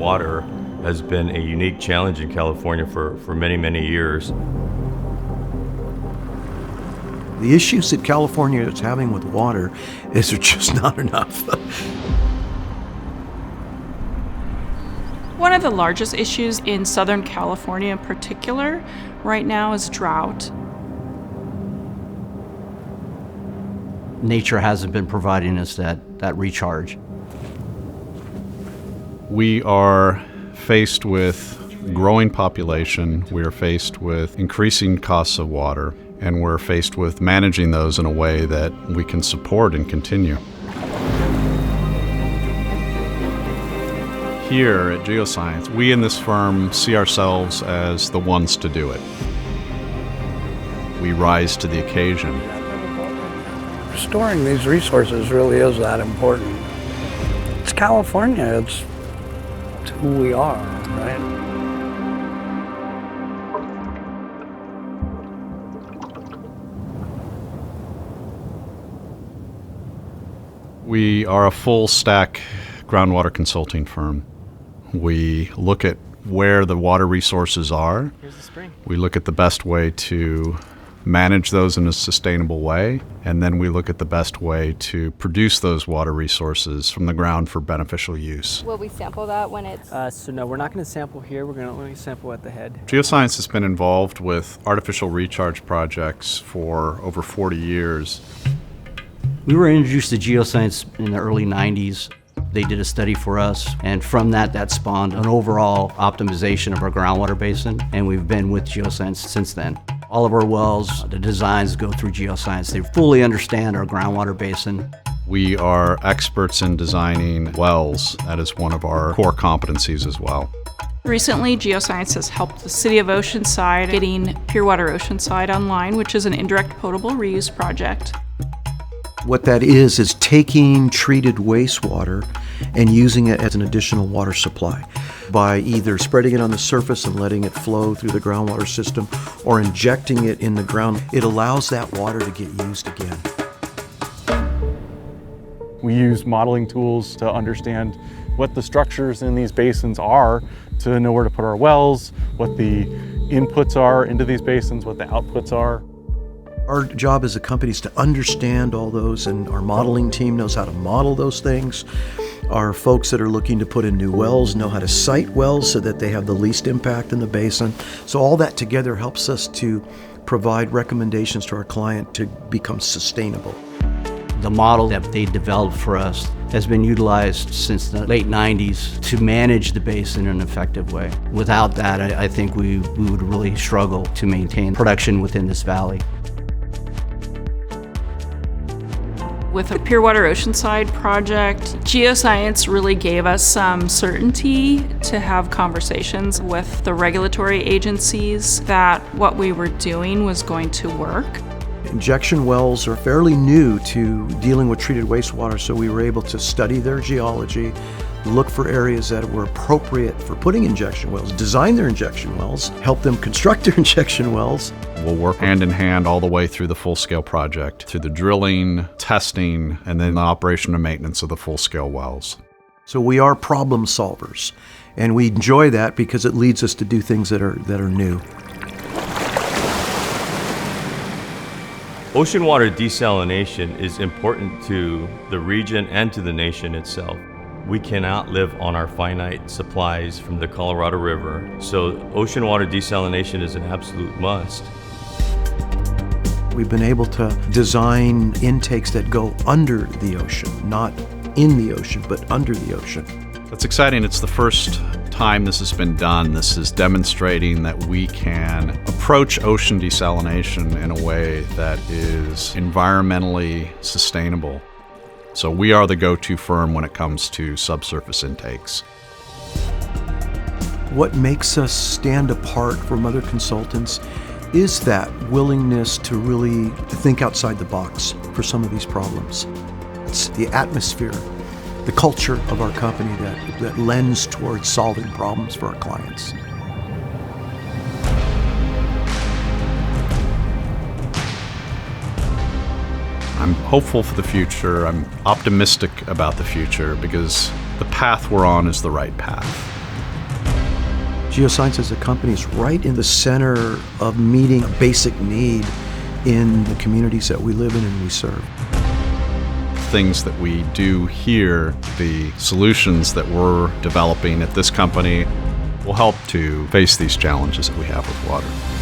water has been a unique challenge in California for many, many years. The issues that California is having with water is there's just not enough. One of the largest issues in Southern California in particular right now is drought. Nature hasn't been providing us that recharge. We are faced with growing population, we are faced with increasing costs of water, and we're faced with managing those in a way that we can support and continue. Here at Geoscience, we in this firm see ourselves as the ones to do it. We rise to the occasion. Storing these resources really is that important. It's California, it's who we are, right? We are a full stack groundwater consulting firm. We look at where the water resources are. Here's the spring. We look at the best way to manage those in a sustainable way, and then we look at the best way to produce those water resources from the ground for beneficial use. Will we sample that when it's... So no, we're not going to sample here. We're going to only sample at the head. Geoscience has been involved with artificial recharge projects for over 40 years. We were introduced to geoscience in the early 90s. They did a study for us, and from that spawned an overall optimization of our groundwater basin, and we've been with geoscience since then. All of our wells, the designs go through geoscience. They fully understand our groundwater basin. We are experts in designing wells. That is one of our core competencies as well. Recently, Geoscience has helped the city of Oceanside getting Pure Water Oceanside online, which is an indirect potable reuse project. What that is taking treated wastewater and using it as an additional water supply by either spreading it on the surface and letting it flow through the groundwater system or injecting it in the ground. It allows that water to get used again. We use modeling tools to understand what the structures in these basins are, to know where to put our wells, what the inputs are into these basins, what the outputs are. Our job as a company is to understand all those, and our modeling team knows how to model those things. Our folks that are looking to put in new wells know how to site wells so that they have the least impact in the basin. So all that together helps us to provide recommendations to our client to become sustainable. The model that they developed for us has been utilized since the late 90s to manage the basin in an effective way. Without that, I think we would really struggle to maintain production within this valley. With the Pure Water Oceanside project, Geoscience really gave us some certainty to have conversations with the regulatory agencies that what we were doing was going to work. Injection wells are fairly new to dealing with treated wastewater, so we were able to study their geology, look for areas that were appropriate for putting injection wells, design their injection wells, help them construct their injection wells. We'll work hand in hand all the way through the full-scale project, through the drilling, testing, and then the operation and maintenance of the full-scale wells. So we are problem solvers, and we enjoy that because it leads us to do things that are new. Ocean water desalination is important to the region and to the nation itself. We cannot live on our finite supplies from the Colorado River, so ocean water desalination is an absolute must. We've been able to design intakes that go under the ocean, not in the ocean, but under the ocean. That's exciting. It's the first time this has been done. This is demonstrating that we can approach ocean desalination in a way that is environmentally sustainable. So we are the go-to firm when it comes to subsurface intakes. What makes us stand apart from other consultants is that willingness to really think outside the box for some of these problems. It's the atmosphere, the culture of our company that lends towards solving problems for our clients. I'm hopeful for the future. I'm optimistic about the future because the path we're on is the right path. Geoscience as a company is right in the center of meeting a basic need in the communities that we live in and we serve. Things that we do here, the solutions that we're developing at this company, will help to face these challenges that we have with water.